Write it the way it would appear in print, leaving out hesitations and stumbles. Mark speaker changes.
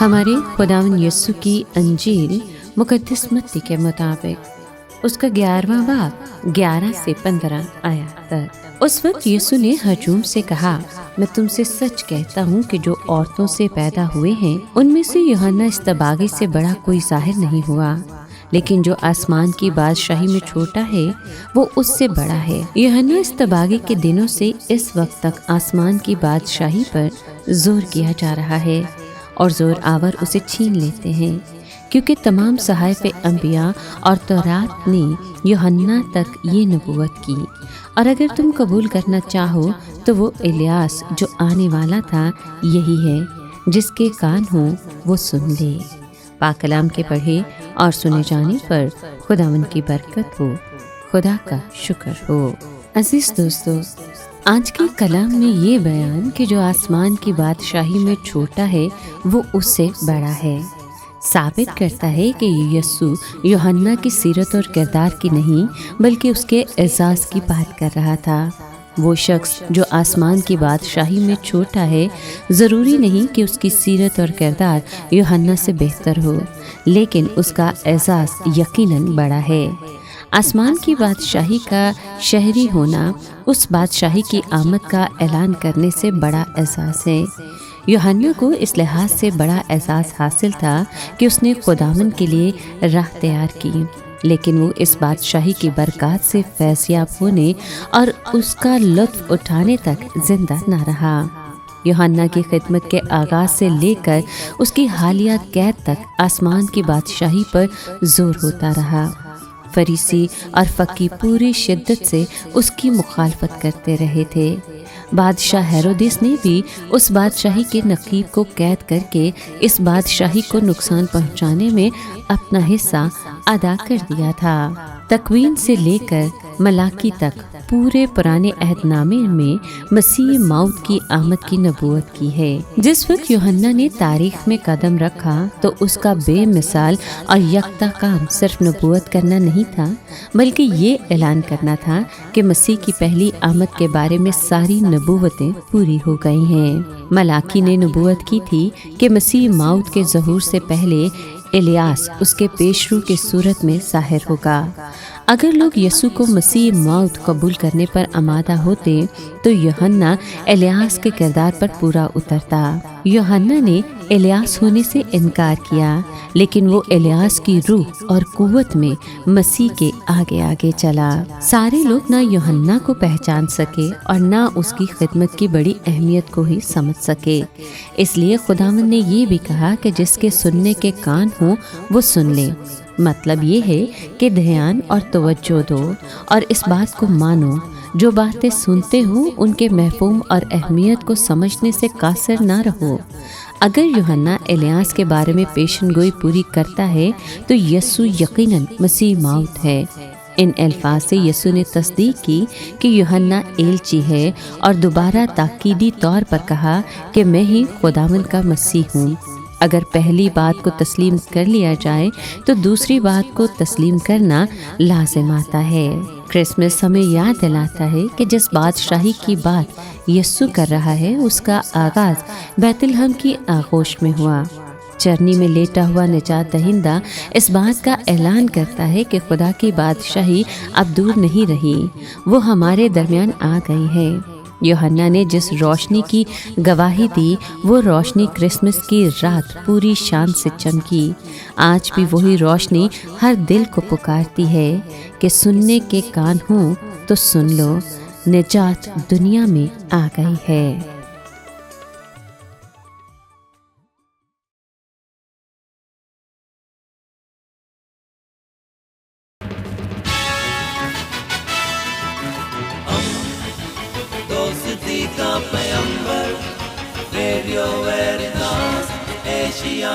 Speaker 1: हमारे खुदावन यस्सु की अंजील मुकद्दस मत्ती के मुताबिक उसका 11वां बाब 11 से 15 आयत तक। उस वक्त यीशु ने हजूम से कहा, मैं तुमसे सच कहता हूँ कि जो औरतों से पैदा हुए हैं उनमें से यूहन्ना इस्तबागी से बड़ा कोई ज़ाहिर नहीं हुआ, लेकिन जो आसमान की बादशाही में छोटा है वो उससे बड़ा है। यूहन्ना इस्तबागी के दिनों से इस वक्त तक आसमान की बादशाही पर जोर किया जा रहा है और जोर आवर उसे छीन लेते हैं, क्योंकि तमाम सहायफ़े अंबिया और तौरात ने यूहन्ना तक ये नबूवत की। और अगर तुम कबूल करना चाहो तो वो इलियास जो आने वाला था यही है, जिसके कान हो वो सुन ले। पाक कलाम के पढ़े और सुने जाने पर खुदावन की बरकत हो, खुदा का शुक्र हो। अजीज दोस्तों, आज के कलाम में ये बयान कि जो आसमान की बादशाही में छोटा है वो उससे बड़ा है साबित करता है कि यस्सु यूहन्ना की सीरत और किरदार की नहीं बल्कि उसके एजाज़ की बात कर रहा था। वो शख्स जो आसमान की बादशाही में छोटा है, ज़रूरी नहीं कि उसकी सीरत और किरदार यूहन्ना से बेहतर हो, लेकिन उसका एजाज़ यकीनन बड़ा है। आसमान की बादशाही का शहरी होना उस बादशाही की आमद का ऐलान करने से बड़ा एजाज़ है। यूहन्ना को इस लिहाज से बड़ा एहसास हासिल था कि उसने खुदावन के लिए राह तैयार की, लेकिन वो इस बादशाही की बरकत से फैज़याब होने और उसका लुत्फ़ उठाने तक जिंदा न रहा। यूहन्ना की खिदमत के आगाज़ से लेकर उसकी हालिया कैद तक आसमान की बादशाही पर जोर होता रहा। फरीसी और फ़की पूरी शिद्दत से उसकी मुखालफत करते रहे थे। बादशाह हेरोदेस ने भी उस बादशाही के नकीब को कैद करके इस बादशाही को नुकसान पहुंचाने में अपना हिस्सा अदा कर दिया था। तकवीन से लेकर मलाकी तक पूरे पुराने अहदनामे में मसीह मौत की आमद की नबूवत की है। जिस वक्त यूहन्ना ने तारीख में कदम रखा तो उसका बेमिसाल और यकता काम सिर्फ नबूवत करना नहीं था, बल्कि ये ऐलान करना था कि मसीह की पहली आमद के बारे में सारी नबूवतें पूरी हो गई हैं। मलाकी ने नबूवत की थी कि मसीह मौत के ज़हूर से पहले इलियास उसके पेशरू के सूरत में ज़ाहिर होगा। अगर लोग यीशु को मसीह मौत कबूल करने पर आमादा होते तो यूहन्ना इलियास के किरदार पर पूरा उतरता। यूहन्ना ने इलियास होने से इनकार किया, लेकिन वो इलियास की रूह और कुव्वत में मसीह के आगे आगे चला। सारे लोग ना यूहन्ना को पहचान सके और ना उसकी खिदमत की बड़ी अहमियत को ही समझ सके। इसलिए खुदावंद ने ये भी कहा कि जिसके सुनने के कान हो वो सुन ले। मतलब ये है कि ध्यान और तवज्जो दो और इस बात को मानो, जो बातें सुनते हो उनके महफूम और अहमियत को समझने से कासिर ना रहो। अगर यूहन्ना इलियास के बारे में पेशनगोई पूरी करता है तो यीशु यकीनन मसीह मौत है। इन अल्फाज से यीशु ने तस्दीक की कि यूहन्ना एलची है और दोबारा ताकीदी तौर पर कहा कि मैं ही खुदावंद का मसीह हूँ। अगर पहली बात को तस्लीम कर लिया जाए तो दूसरी बात को तस्लीम करना लाजिम आता है। क्रिसमस हमें याद दिलाता है कि जिस बादशाही की बात यीशु कर रहा है उसका आगाज़ बैतलहम की आगोश में हुआ। चरनी में लेटा हुआ निजात दहिंदा इस बात का ऐलान करता है कि खुदा की बादशाही अब दूर नहीं रही, वो हमारे दरमियान आ गई है। यूहन्ना ने जिस रोशनी की गवाही दी वो रोशनी क्रिसमस की रात पूरी शान से चमकी। आज भी वही रोशनी हर दिल को पुकारती है कि सुनने के कान हो तो सुन लो, निजात दुनिया में आ गई है।
Speaker 2: दोस्ती का पैगंबर रेडियो वेरितास एशिया।